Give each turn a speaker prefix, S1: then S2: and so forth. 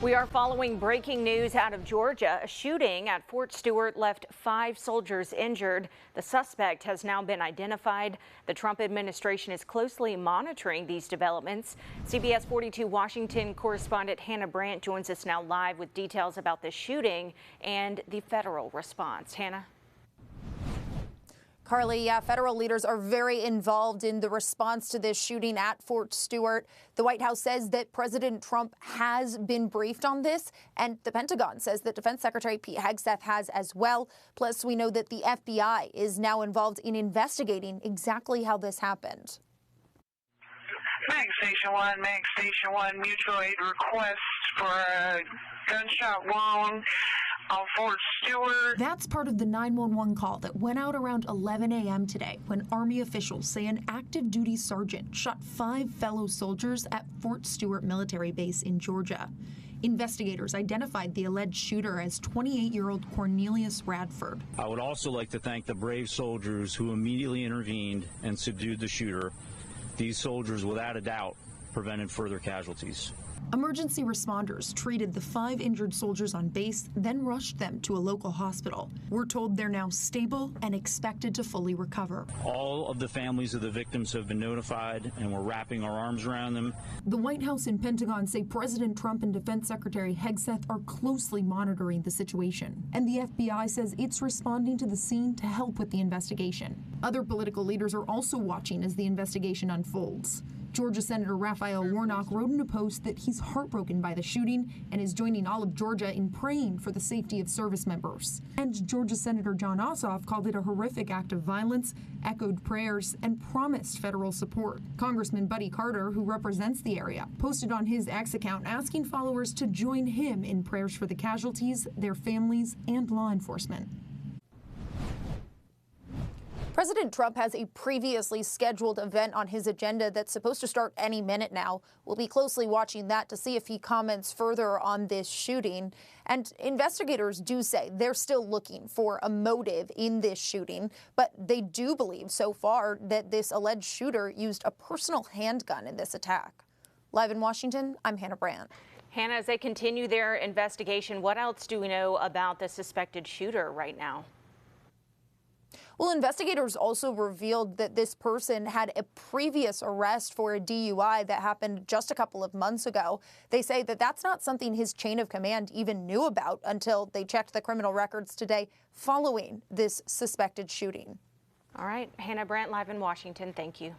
S1: We are following breaking news out of Georgia. A shooting at Fort Stewart left 5 soldiers injured. The suspect has now been identified. The Trump administration is closely monitoring these developments. CBS 42 Washington correspondent Hannah Brandt joins us now live with details about the shooting and the federal response. Hannah.
S2: Carly, federal leaders are very involved in the response to this shooting at Fort Stewart. The White House says that President Trump has been briefed on this, and the Pentagon says that Defense Secretary Pete Hegseth has as well. Plus, we know that the FBI is now involved in investigating exactly how this happened.
S3: Mag Station 1, mutual aid request for a gunshot wound on Fort Stewart.
S4: That's part of the 911 call that went out around 11 a.m. today when Army officials say an active duty sergeant shot 5 fellow soldiers at Fort Stewart military base in Georgia. Investigators identified the alleged shooter as 28-year-old Cornelius Radford.
S5: I would also like to thank the brave soldiers who immediately intervened and subdued the shooter. These soldiers, without a doubt, prevented further casualties.
S4: Emergency responders treated the 5 injured soldiers on base, then rushed them to a local hospital. We're told they're now stable and expected to fully recover.
S5: All of the families of the victims have been notified, and we're wrapping our arms around them.
S4: The White House and Pentagon say President Trump and Defense Secretary Hegseth are closely monitoring the situation, and the FBI says it's responding to the scene to help with the investigation. Other political leaders are also watching as the investigation unfolds. Georgia Senator Raphael Warnock wrote in a post that he's heartbroken by the shooting and is joining all of Georgia in praying for the safety of service members. And Georgia Senator Jon Ossoff called it a horrific act of violence, echoed prayers, and promised federal support. Congressman Buddy Carter, who represents the area, posted on his X account asking followers to join him in prayers for the casualties, their families, and law enforcement.
S2: President Trump has a previously scheduled event on his agenda that's supposed to start any minute now. We'll be closely watching that to see if he comments further on this shooting. And investigators do say they're still looking for a motive in this shooting, but they do believe so far that this alleged shooter used a personal handgun in this attack. Live in Washington, I'm Hannah Brandt.
S1: Hannah, as they continue their investigation, what else do we know about the suspected shooter right now?
S2: Well, investigators also revealed that this person had a previous arrest for a DUI that happened just a couple of months ago. They say that that's not something his chain of command even knew about until they checked the criminal records today following this suspected shooting.
S1: All right, Hannah Brandt, live in Washington. Thank you.